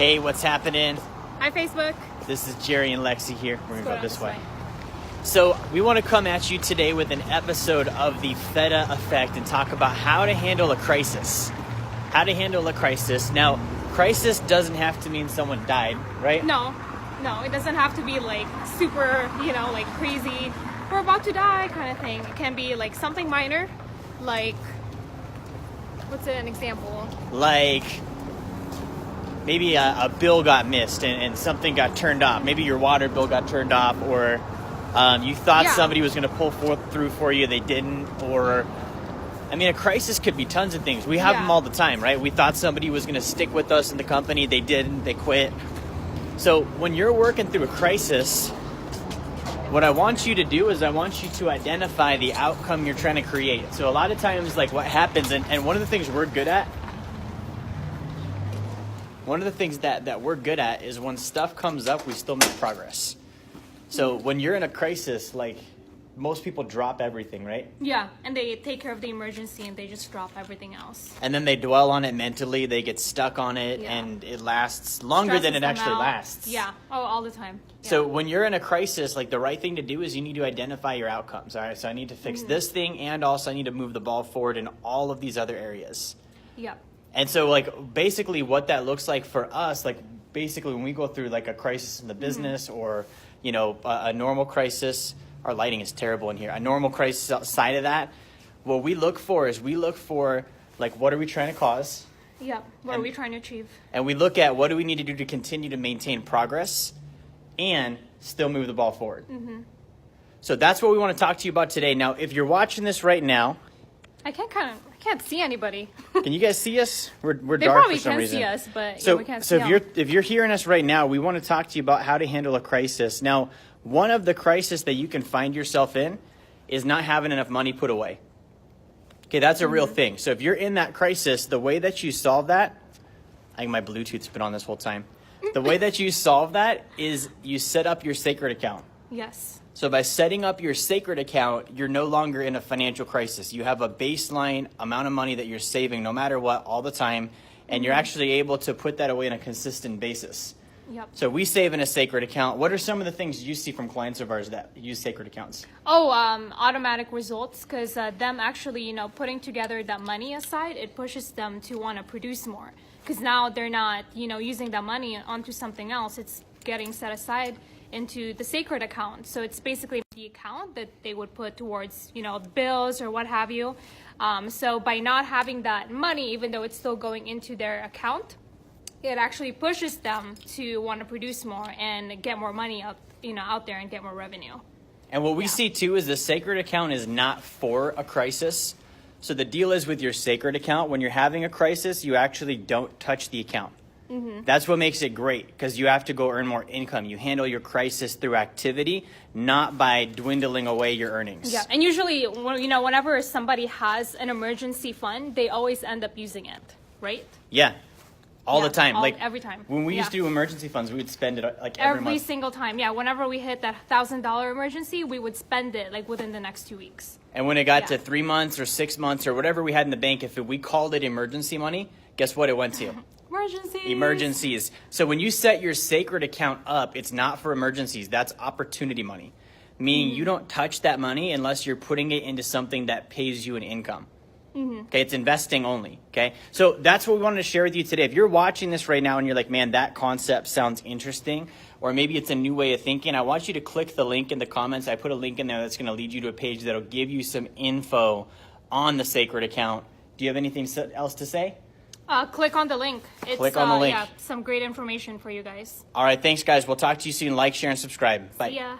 Hey, what's happening? Hi, Facebook. This is Jerry and Lexi here. We're gonna go this way. So we want to come at you today with an episode of the Fetta Effect and talk about how to handle a crisis. How to handle a crisis. Now, crisis doesn't have to mean someone died, right? No, it doesn't have to be like super, like crazy, we're about to die kind of thing. It can be like something minor, like, what's an example? Like, maybe a bill got missed and something got turned off. Maybe your water bill got turned off, or you thought somebody was going to pull through for you, they didn't, or... I mean, a crisis could be tons of things. We have them all the time, right? We thought somebody was going to stick with us in the company. They didn't. They quit. So when you're working through a crisis, what I want you to do is I want you to identify the outcome you're trying to create. So a lot of times, like what happens, and one of the things we're good at, that we're good at is when stuff comes up, we still make progress. So when you're in a crisis, like, most people drop everything, right? Yeah, and they take care of the emergency and they just drop everything else. And then they dwell on it mentally, they get stuck on it, and it lasts longer than it actually lasts. Yeah, all the time. Yeah. So when you're in a crisis, like, the right thing to do is you need to identify your outcomes, all right? So I need to fix this thing, and also I need to move the ball forward in all of these other areas. Yeah. And so, like, basically what that looks like for us, like, basically when we go through, like, a crisis in the business or, a normal crisis. Our lighting is terrible in here. A normal crisis outside of that, what we look for is like, what are we trying to cause? Yeah, what are we trying to achieve? And we look at what do we need to do to continue to maintain progress and still move the ball forward. So that's what we want to talk to you about today. Now, if you're watching this right now, I can't see anybody. Can you guys see us? We're they dark probably for some can reason. see us, but So, we can't see if you're hearing us right now, we want to talk to you about how to handle a crisis. Now, one of the crises that you can find yourself in is not having enough money put away. Okay, that's a real thing. So if you're in that crisis, the way that you solve that, I think my Bluetooth's been on this whole time. The way that you solve that is you set up your sacred account. Yes. So by setting up your sacred account, you're no longer in a financial crisis. You have a baseline amount of money that you're saving no matter what all the time, and you're actually able to put that away on a consistent basis. Yep. So we save in a sacred account. What are some of the things you see from clients of ours that use sacred accounts? Automatic results, because them actually, putting together that money aside, it pushes them to want to produce more. Because now they're not, using that money onto something else. It's getting set aside into the sacred account. So it's basically the account that they would put towards, bills or what have you. So by not having that money, even though it's still going into their account, it actually pushes them to want to produce more and get more money out there and get more revenue. And what we see too is the sacred account is not for a crisis. So the deal is with your sacred account, when you're having a crisis, you actually don't touch the account. That's what makes it great, because you have to go earn more income. You handle your crisis through activity, not by dwindling away your earnings. Yeah, and usually, whenever somebody has an emergency fund, they always end up using it, right? Yeah. All the time. Every time. When we used to do emergency funds, we would spend it like every month. Every single time. Yeah, whenever we hit that $1,000 emergency, we would spend it like within the next 2 weeks. And when it got to 3 months or 6 months or whatever we had in the bank, if we called it emergency money, guess what it went to? Emergencies. So when you set your sacred account up, it's not for emergencies. That's opportunity money. Meaning you don't touch that money unless you're putting it into something that pays you an income. Okay, it's investing only. Okay, so that's what we wanted to share with you today. If you're watching this right now and you're like, man, that concept sounds interesting, or maybe it's a new way of thinking, I want you to click the link in the comments. I put a link in there that's going to lead you to a page that'll give you some info on the sacred account. Do you have anything else to say? Click on the link. Click on the link. Yeah, some great information for you guys. All right, thanks, guys. We'll talk to you soon. Like, share, and subscribe. Bye. See ya.